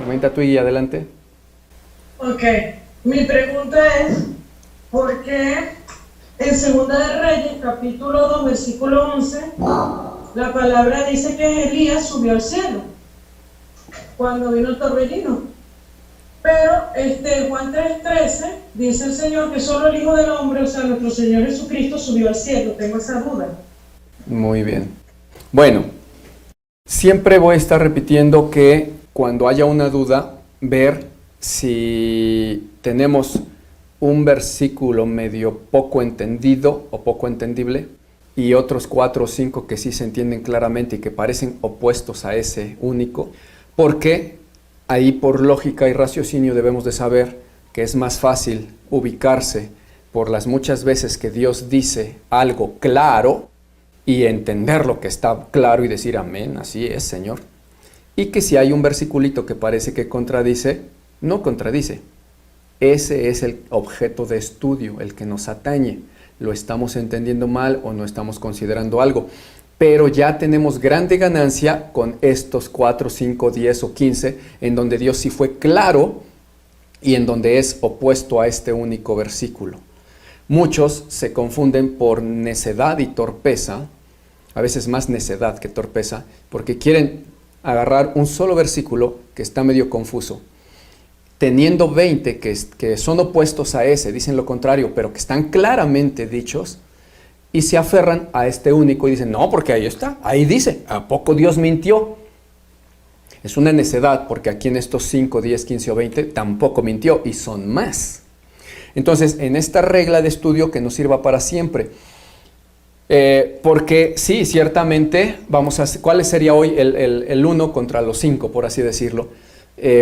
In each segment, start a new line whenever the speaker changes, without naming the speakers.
Comenta tú y adelante.
Ok, mi pregunta es, ¿por qué en Segunda de Reyes, capítulo 2, versículo 11, la palabra dice que Elías subió al cielo cuando vino el torbellino? Pero Juan 3:13 dice el Señor que solo el Hijo del Hombre, o sea, nuestro Señor Jesucristo, subió al cielo. Tengo esa duda.
Muy bien. Bueno, siempre voy a estar repitiendo que cuando haya una duda, ver si tenemos un versículo medio poco entendido o poco entendible y otros 4 o 5 que sí se entienden claramente y que parecen opuestos a ese único, porque ahí por lógica y raciocinio debemos de saber que es más fácil ubicarse por las muchas veces que Dios dice algo claro y entender lo que está claro y decir amén, así es, Señor. Y que si hay un versiculito que parece que contradice, no contradice. Ese es el objeto de estudio, el que nos atañe. Lo estamos entendiendo mal o no estamos considerando algo. Pero ya tenemos grande ganancia con estos 4, 5, 10 o 15, en donde Dios sí fue claro y en donde es opuesto a este único versículo. Muchos se confunden por necedad y torpeza, a veces más necedad que torpeza, porque quieren agarrar un solo versículo que está medio confuso, teniendo 20 que son opuestos a ese, dicen lo contrario, pero que están claramente dichos, y se aferran a este único y dicen, no, porque ahí está, ahí dice, ¿a poco Dios mintió? Es una necedad, porque aquí en estos 5, 10, 15 o 20 tampoco mintió, y son más. Entonces, en esta regla de estudio que nos sirva para siempre, porque sí, ciertamente, vamos a hacer, ¿cuál sería hoy el 1 contra los 5, por así decirlo?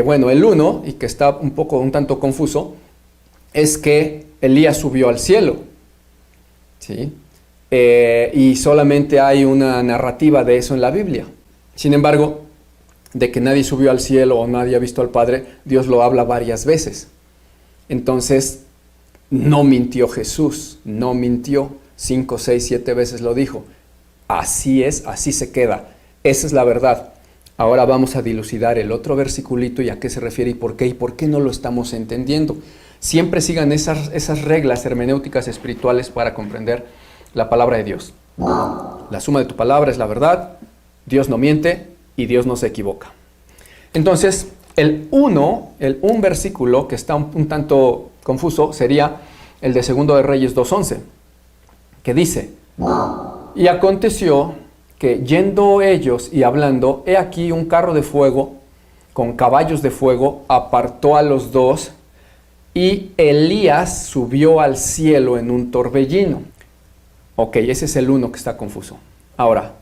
Bueno, el 1, y que está un tanto confuso, es que Elías subió al cielo, ¿sí? Y solamente hay una narrativa de eso en la Biblia. Sin embargo, de que nadie subió al cielo o nadie ha visto al Padre, Dios lo habla varias veces. Entonces, no mintió Jesús, no mintió. 5, 6, 7 veces lo dijo. Así es, así se queda. Esa es la verdad. Ahora vamos a dilucidar el otro versiculito y a qué se refiere y por qué no lo estamos entendiendo. Siempre sigan esas reglas hermenéuticas espirituales para comprender la palabra de Dios. La suma de tu palabra es la verdad, Dios no miente y Dios no se equivoca. Entonces, un versículo que está un tanto confuso sería el de 2 de Reyes 2:11, que dice, y aconteció que yendo ellos y hablando, he aquí un carro de fuego con caballos de fuego apartó a los dos y Elías subió al cielo en un torbellino. Ok, ese es el 1 que está confuso. Ahora,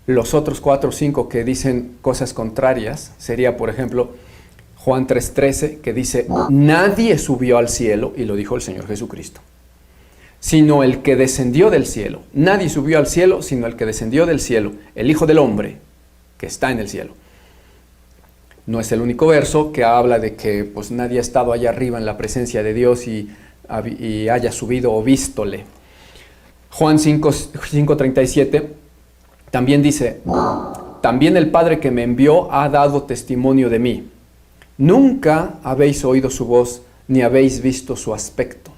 los otros 4 o 5 que dicen cosas contrarias, sería por ejemplo Juan 3:13, que dice, nadie subió al cielo, y lo dijo el Señor Jesucristo, sino el que descendió del cielo. Nadie subió al cielo, sino el que descendió del cielo, el Hijo del Hombre, que está en el cielo. No es el único verso que habla de que pues, nadie ha estado allá arriba en la presencia de Dios y haya subido o vístole. Juan 5:37 también dice, también el Padre que me envió ha dado testimonio de mí. Nunca habéis oído su voz, ni habéis visto su aspecto.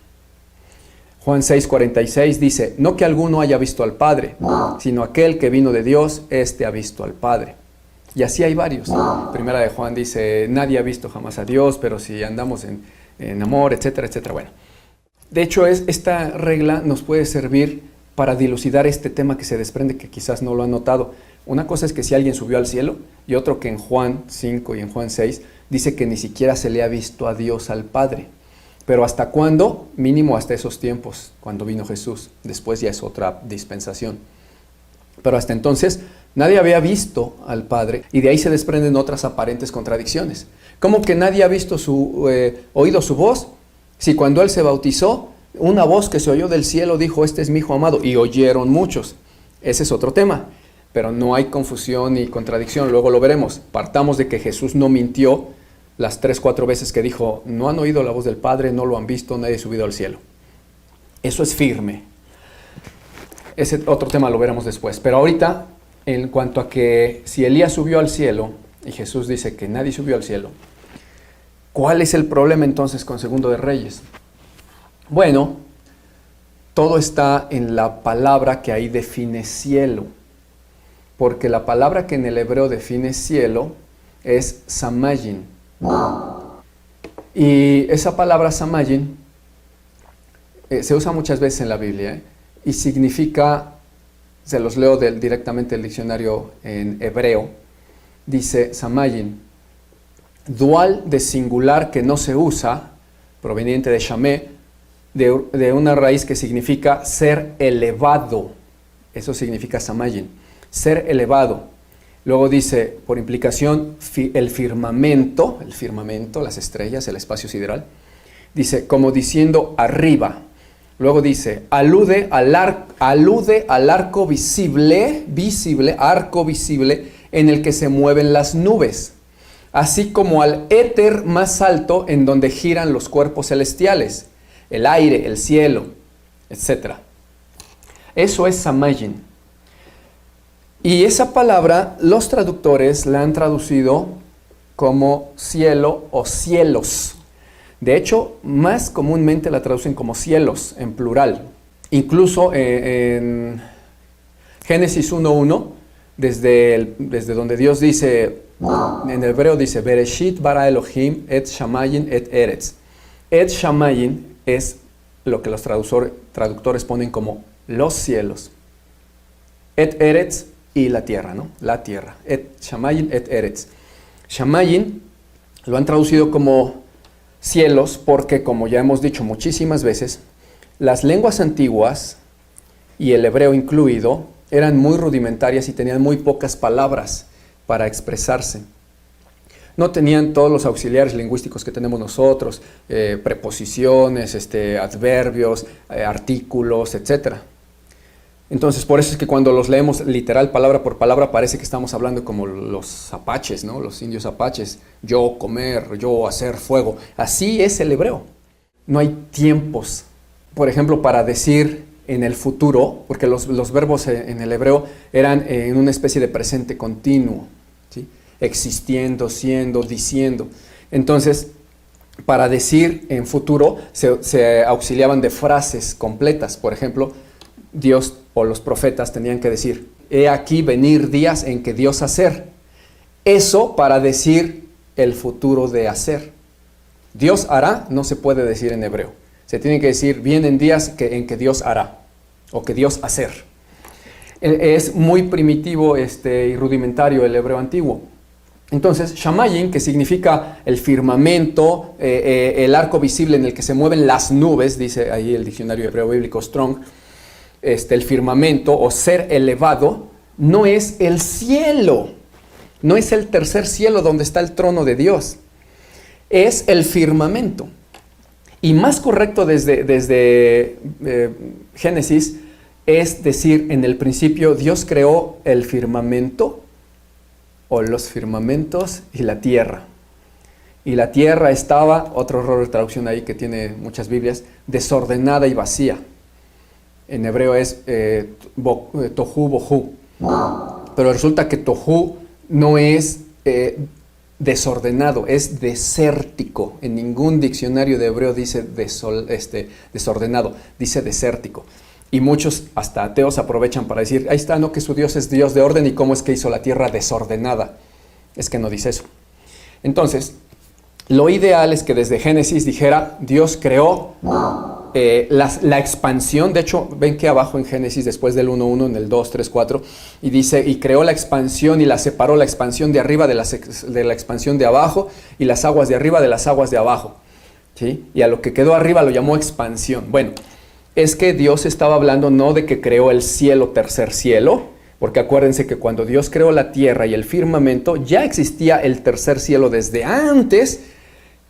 Juan 6:46 dice, no que alguno haya visto al Padre, sino aquel que vino de Dios, éste ha visto al Padre. Y así hay varios. Primera de Juan dice, nadie ha visto jamás a Dios, pero si andamos en amor, etcétera, etcétera. Bueno, de hecho, esta regla nos puede servir para dilucidar este tema que se desprende, que quizás no lo han notado. Una cosa es que si alguien subió al cielo, y otro que en Juan 5 y en Juan 6 dice que ni siquiera se le ha visto a Dios, al Padre. Pero ¿hasta cuándo? Mínimo hasta esos tiempos, cuando vino Jesús. Después ya es otra dispensación. Pero hasta entonces nadie había visto al Padre, y de ahí se desprenden otras aparentes contradicciones. ¿Cómo que nadie ha visto oído su voz? Si cuando Él se bautizó, una voz que se oyó del cielo dijo, este es mi Hijo amado, y oyeron muchos. Ese es otro tema, pero no hay confusión ni contradicción, luego lo veremos. Partamos de que Jesús no mintió las 3, 4 veces que dijo, no han oído la voz del Padre, no lo han visto, nadie ha subido al cielo. Eso es firme. Ese otro tema lo veremos después, pero ahorita, en cuanto a que si Elías subió al cielo, y Jesús dice que nadie subió al cielo, ¿Cuál es el problema entonces con Segundo de Reyes? Bueno, todo está en la palabra que ahí define cielo. Porque la palabra que en el hebreo define cielo es samayin. Y esa palabra samayin se usa muchas veces en la Biblia, y significa, se los leo directamente del diccionario en hebreo, dice samayin, dual de singular que no se usa, proveniente de shamé, de una raíz que significa ser elevado. Eso significa samayin, ser elevado. Luego dice, por implicación, el firmamento, las estrellas, el espacio sideral. Dice, como diciendo arriba. Luego dice, alude al arco visible, arco visible, en el que se mueven las nubes, así como al éter más alto en donde giran los cuerpos celestiales, el aire, el cielo, etc. Eso es samayin. Y esa palabra los traductores la han traducido como cielo o cielos. De hecho, más comúnmente la traducen como cielos, en plural. Incluso en Génesis 1.1, desde donde Dios dice, en hebreo dice, Bereshit bara Elohim et shamayin et eretz. Et shamayin es lo que los traductores ponen como los cielos. Et eretz, y la tierra, ¿no? La tierra. Et shamayin et eretz. Shamayin lo han traducido como cielos porque, como ya hemos dicho muchísimas veces, las lenguas antiguas, y el hebreo incluido, eran muy rudimentarias y tenían muy pocas palabras para expresarse. No tenían todos los auxiliares lingüísticos que tenemos nosotros, preposiciones, adverbios, artículos, etc. Entonces, por eso es que cuando los leemos literal, palabra por palabra, parece que estamos hablando como los apaches, ¿no? Los indios apaches. Yo comer, yo hacer fuego. Así es el hebreo. No hay tiempos. Por ejemplo, para decir en el futuro, porque los verbos en el hebreo eran en una especie de presente continuo, ¿sí? Existiendo, siendo, diciendo. Entonces, para decir en futuro, se auxiliaban de frases completas. Por ejemplo, Dios o los profetas tenían que decir, he aquí venir días en que Dios hacer. Eso para decir el futuro de hacer. Dios hará no se puede decir en hebreo. Se tiene que decir, vienen días en que Dios hará o que Dios hacer. Es muy primitivo y rudimentario el hebreo antiguo. Entonces, shamayin, que significa el firmamento, el arco visible en el que se mueven las nubes, dice ahí el diccionario hebreo bíblico Strong, el firmamento o ser elevado, no es el cielo, no es el tercer cielo donde está el trono de Dios, es el firmamento. Y más correcto desde Génesis es decir, en el principio Dios creó el firmamento o los firmamentos y la tierra. Y la tierra estaba, otro error de traducción ahí que tiene muchas Biblias, desordenada y vacía. En hebreo es tohu bohu. Pero resulta que tohu no es desordenado, es desértico. En ningún diccionario de hebreo dice desordenado, dice desértico. Y muchos, hasta ateos, aprovechan para decir, ahí está, no, que su Dios es Dios de orden, y cómo es que hizo la tierra desordenada. Es que no dice eso. Entonces, lo ideal es que desde Génesis dijera, Dios creó la expansión. De hecho, ven que abajo en Génesis, después del 1.1, en el 2, 3, 4, y dice, y creó la expansión y la separó, la expansión de arriba de la expansión de abajo, y las aguas de arriba de las aguas de abajo. ¿Sí? Y a lo que quedó arriba lo llamó expansión. Bueno, es que Dios estaba hablando no de que creó el cielo, tercer cielo, porque acuérdense que cuando Dios creó la tierra y el firmamento, ya existía el tercer cielo desde antes,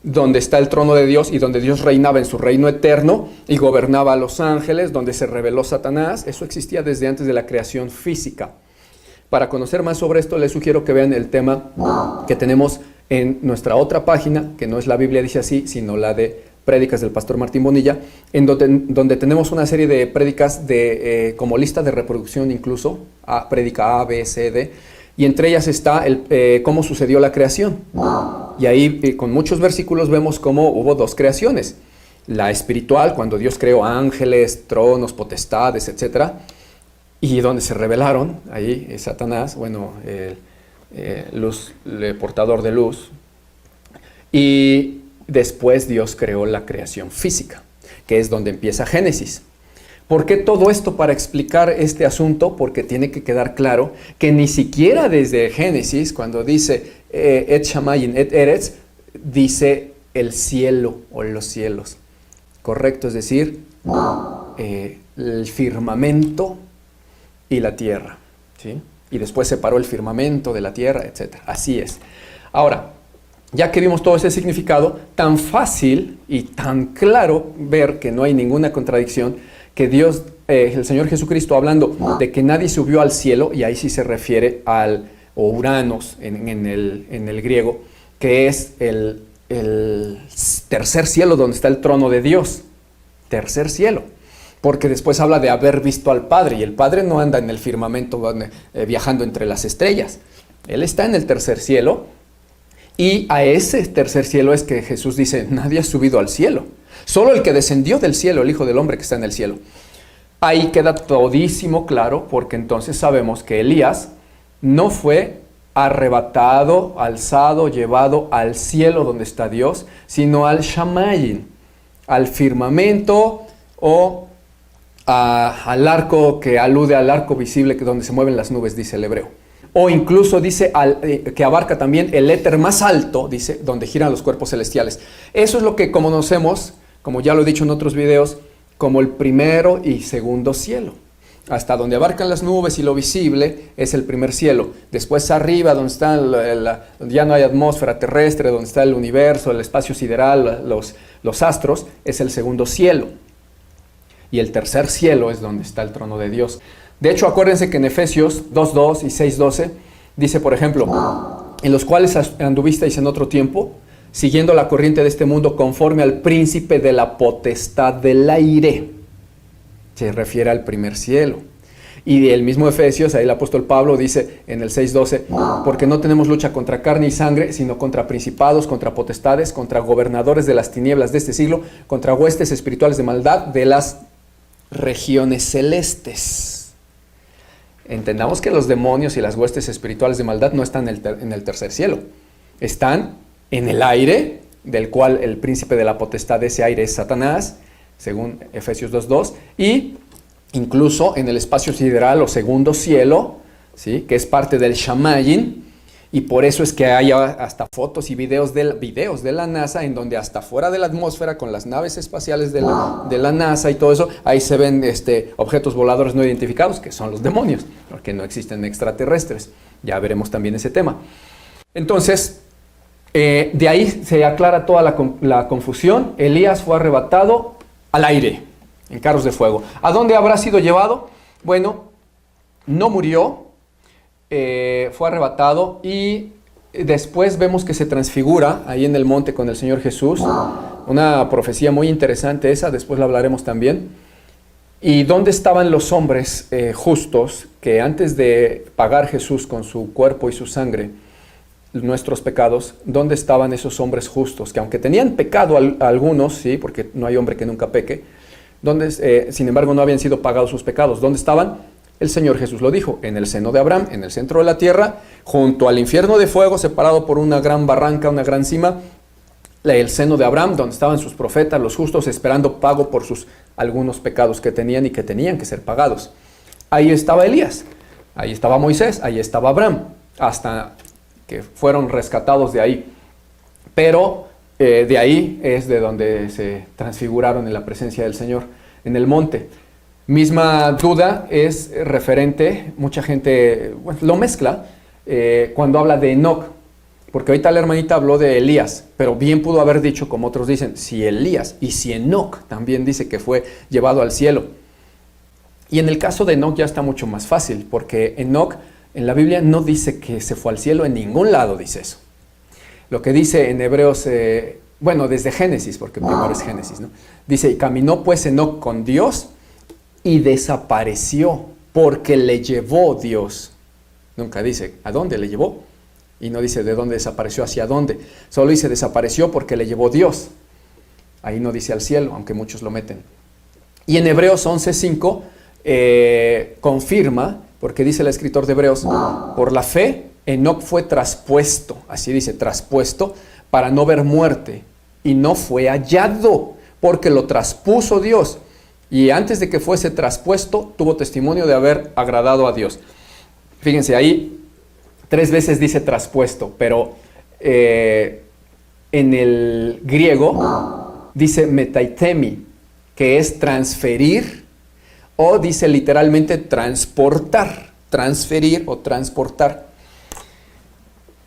donde está el trono de Dios y donde Dios reinaba en su reino eterno y gobernaba a los ángeles, donde se rebeló Satanás. Eso existía desde antes de la creación física. Para conocer más sobre esto, les sugiero que vean el tema que tenemos en nuestra otra página, que no es la Biblia dice así, sino la de prédicas del pastor Martín Bonilla, en donde tenemos una serie de prédicas como lista de reproducción incluso, prédica A, B, C, D, y entre ellas está cómo sucedió la creación. Y ahí con muchos versículos vemos cómo hubo dos creaciones. La espiritual, cuando Dios creó ángeles, tronos, potestades, etc. Y donde se rebelaron, ahí Satanás, bueno, el portador de luz. Y después Dios creó la creación física, que es donde empieza Génesis. ¿Por qué todo esto para explicar este asunto? Porque tiene que quedar claro que ni siquiera desde Génesis, cuando dice et shamayim et eretz, dice el cielo o los cielos. Correcto, es decir, el firmamento y la tierra, ¿sí? Y después separó el firmamento de la tierra, etc. Así es. Ahora, ya que vimos todo ese significado, tan fácil y tan claro ver que no hay ninguna contradicción, que Dios, el Señor Jesucristo, hablando de que nadie subió al cielo, y ahí sí se refiere al Uranos en el griego, que es el tercer cielo donde está el trono de Dios. Tercer cielo. Porque después habla de haber visto al Padre, y el Padre no anda en el firmamento viajando entre las estrellas. Él está en el tercer cielo, y a ese tercer cielo es que Jesús dice, nadie ha subido al cielo. Solo el que descendió del cielo, el Hijo del Hombre que está en el cielo. Ahí queda todísimo claro, porque entonces sabemos que Elías no fue arrebatado, alzado, llevado al cielo donde está Dios, sino al shamayim, al firmamento o al arco que alude al arco visible donde se mueven las nubes, dice el hebreo. O incluso dice que abarca también el éter más alto, dice, donde giran los cuerpos celestiales. Eso es lo que conocemos, como ya lo he dicho en otros videos, como el primero y segundo cielo. Hasta donde abarcan las nubes y lo visible es el primer cielo. Después arriba, donde está donde ya no hay atmósfera terrestre, donde está el universo, el espacio sideral, los astros, es el segundo cielo. Y el tercer cielo es donde está el trono de Dios. De hecho, acuérdense que en Efesios 2:2 y 6:12 dice, por ejemplo, en los cuales anduvisteis en otro tiempo, siguiendo la corriente de este mundo, conforme al príncipe de la potestad del aire. Se refiere al primer cielo. Y el mismo Efesios, ahí el apóstol Pablo dice en el 6:12, porque no tenemos lucha contra carne y sangre, sino contra principados, contra potestades, contra gobernadores de las tinieblas de este siglo, contra huestes espirituales de maldad de las regiones celestes. Entendamos que los demonios y las huestes espirituales de maldad no están en el tercer cielo. Están en el aire, del cual el príncipe de la potestad de ese aire es Satanás, según Efesios 2:2, y incluso en el espacio sideral o segundo cielo, ¿sí? Que es parte del shamayim, y por eso es que hay hasta fotos y videos de la NASA en donde hasta fuera de la atmósfera con las naves espaciales de la NASA y todo eso, ahí se ven objetos voladores no identificados, que son los demonios, porque no existen extraterrestres. Ya veremos también ese tema. Entonces, de ahí se aclara toda la confusión. Elías fue arrebatado al aire, en carros de fuego. ¿A dónde habrá sido llevado? Bueno, no murió. Fue arrebatado y después vemos que se transfigura ahí en el monte con el Señor Jesús. Una profecía muy interesante esa, después la hablaremos también. ¿Y dónde estaban los hombres justos que antes de pagar Jesús con su cuerpo y su sangre nuestros pecados? ¿Dónde estaban esos hombres justos? Que aunque tenían pecado algunos, sí, porque no hay hombre que nunca peque, sin embargo no habían sido pagados sus pecados. ¿Dónde estaban? El Señor Jesús lo dijo, en el seno de Abraham, en el centro de la tierra, junto al infierno de fuego, separado por una gran barranca, una gran cima, el seno de Abraham, donde estaban sus profetas, los justos, esperando pago por sus algunos pecados que tenían y que tenían que ser pagados. Ahí estaba Elías, ahí estaba Moisés, ahí estaba Abraham, hasta que fueron rescatados de ahí. Pero de ahí es de donde se transfiguraron en la presencia del Señor, en el monte. Misma duda es referente, mucha gente lo mezcla cuando habla de Enoc, porque ahorita la hermanita habló de Elías, pero bien pudo haber dicho, como otros dicen, si Elías y si Enoc también dice que fue llevado al cielo. Y en el caso de Enoc ya está mucho más fácil, porque Enoc en la Biblia no dice que se fue al cielo, en ningún lado dice eso. Lo que dice en Hebreos, desde Génesis, porque primero es Génesis, ¿no? Dice, caminó pues Enoc con Dios, y desapareció porque le llevó Dios. Nunca dice a dónde le llevó. Y no dice de dónde desapareció, hacia dónde. Solo dice desapareció porque le llevó Dios. Ahí no dice al cielo, aunque muchos lo meten. Y en Hebreos 11:5 confirma, porque dice el escritor de Hebreos, por la fe Enoc fue traspuesto, así dice, traspuesto, para no ver muerte, y no fue hallado, porque lo traspuso Dios. Y antes de que fuese traspuesto, tuvo testimonio de haber agradado a Dios. Fíjense, ahí 3 veces dice traspuesto, pero en el griego dice metaitemi, que es transferir, o dice literalmente transportar, transferir o transportar.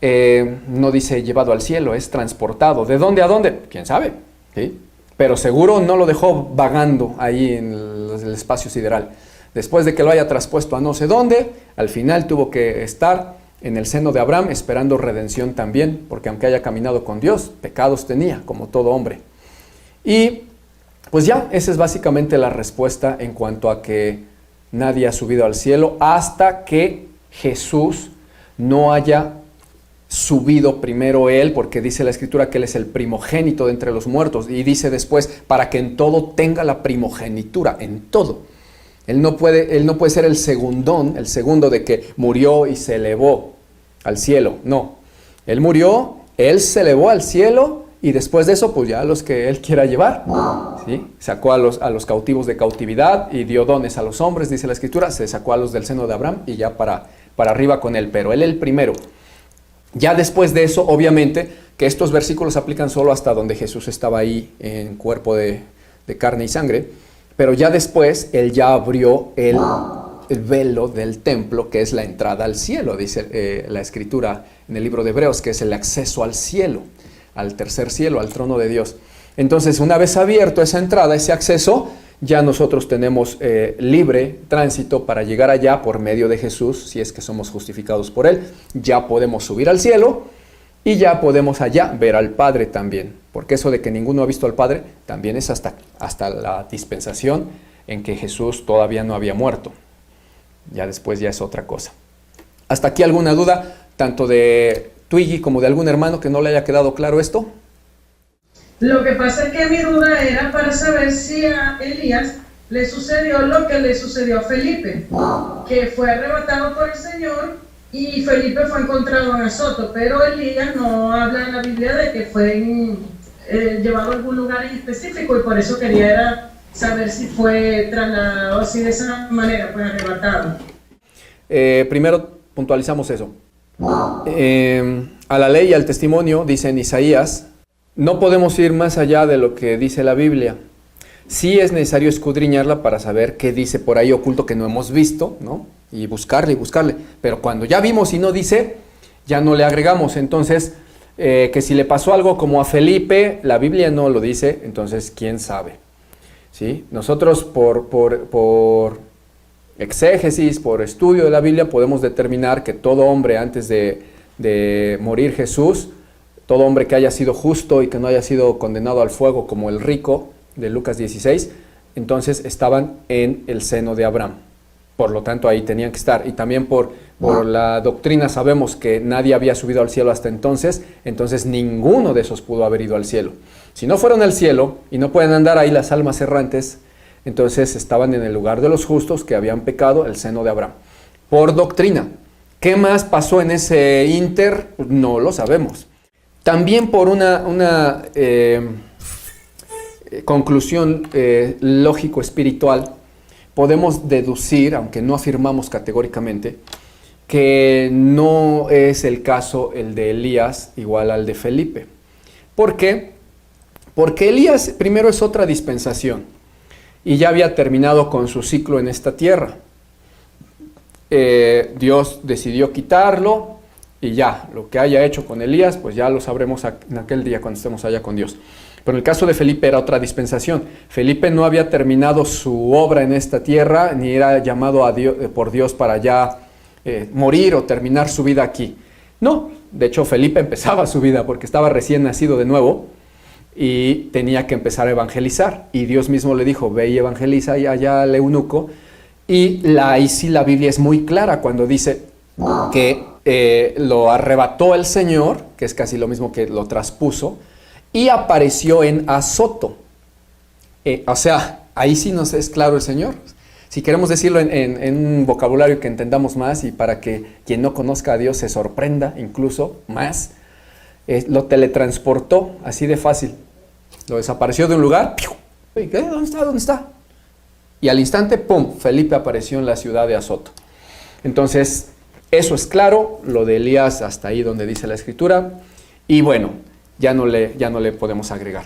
No dice llevado al cielo, es transportado. ¿De dónde a dónde? ¿Quién sabe? ¿Sí? Pero seguro no lo dejó vagando ahí en el espacio sideral. Después de que lo haya traspuesto a no sé dónde, al final tuvo que estar en el seno de Abraham esperando redención también, porque aunque haya caminado con Dios, pecados tenía, como todo hombre. Y pues ya, esa es básicamente la respuesta en cuanto a que nadie ha subido al cielo hasta que Jesús no haya subido primero él, porque dice la escritura que él es el primogénito de entre los muertos, y dice después, para que en todo tenga la primogenitura, en todo. Él no puede ser el segundón, el segundo de que murió y se elevó al cielo, no. Él murió, él se elevó al cielo, y después de eso, pues ya los que él quiera llevar, ¿sí? Sacó a los cautivos de cautividad y dio dones a los hombres, dice la escritura, se sacó a los del seno de Abraham y ya para arriba con él, pero él el primero. Ya después de eso, obviamente, que estos versículos aplican solo hasta donde Jesús estaba ahí en cuerpo de carne y sangre, pero ya después él ya abrió el velo del templo, que es la entrada al cielo, dice la escritura en el libro de Hebreos, que es el acceso al cielo, al tercer cielo, al trono de Dios. Entonces, una vez abierto esa entrada, ese acceso, ya nosotros tenemos libre tránsito para llegar allá por medio de Jesús, si es que somos justificados por Él. Ya podemos subir al cielo y ya podemos allá ver al Padre también. Porque eso de que ninguno ha visto al Padre también es hasta la dispensación en que Jesús todavía no había muerto. Ya después ya es otra cosa. ¿Hasta aquí alguna duda, tanto de Twiggy como de algún hermano que no le haya quedado claro esto?
Lo que pasa es que mi duda era para saber si a Elías le sucedió lo que le sucedió a Felipe, que fue arrebatado por el Señor y Felipe fue encontrado en Azoto, pero Elías no habla en la Biblia de que fue llevado a algún lugar en específico, y por eso quería saber si fue trasladado así de esa manera, fue arrebatado.
Primero puntualizamos eso. A la ley y al testimonio, dice en Isaías, no podemos ir más allá de lo que dice la Biblia. Sí es necesario escudriñarla para saber qué dice por ahí oculto que no hemos visto, ¿no? Y buscarle. Pero cuando ya vimos y no dice, ya no le agregamos. Entonces, que si le pasó algo como a Felipe, la Biblia no lo dice, entonces, ¿quién sabe? ¿Sí? Nosotros por exégesis, por estudio de la Biblia, podemos determinar que todo hombre antes de morir Jesús, todo hombre que haya sido justo y que no haya sido condenado al fuego como el rico de Lucas 16, entonces estaban en el seno de Abraham. Por lo tanto, ahí tenían que estar. Y también por la doctrina sabemos que nadie había subido al cielo hasta entonces ninguno de esos pudo haber ido al cielo. Si no fueron al cielo y no pueden andar ahí las almas errantes, entonces estaban en el lugar de los justos que habían pecado, el seno de Abraham. Por doctrina. ¿Qué más pasó en ese inter? No lo sabemos. También por una conclusión lógico-espiritual, podemos deducir, aunque no afirmamos categóricamente, que no es el caso el de Elías igual al de Felipe. ¿Por qué? Porque Elías primero es otra dispensación y ya había terminado con su ciclo en esta tierra. Dios decidió quitarlo y ya, lo que haya hecho con Elías, pues ya lo sabremos en aquel día cuando estemos allá con Dios. Pero en el caso de Felipe era otra dispensación. Felipe no había terminado su obra en esta tierra, ni era llamado por Dios para ya morir o terminar su vida aquí. No, de hecho Felipe empezaba su vida porque estaba recién nacido de nuevo y tenía que empezar a evangelizar. Y Dios mismo le dijo, ve y evangeliza allá al eunuco. Y ahí sí la Biblia es muy clara cuando dice que lo arrebató el Señor, que es casi lo mismo que lo traspuso, y apareció en Azoto. O sea, ahí sí nos es claro el Señor. Si queremos decirlo en un vocabulario que entendamos más y para que quien no conozca a Dios se sorprenda incluso más, lo teletransportó así de fácil. Lo desapareció de un lugar. ¿Qué? ¿Dónde está? ¿Dónde está? Y al instante, ¡pum!, Felipe apareció en la ciudad de Azoto. Entonces, eso es claro, lo de Elías hasta ahí donde dice la Escritura. Y bueno, ya no le podemos agregar.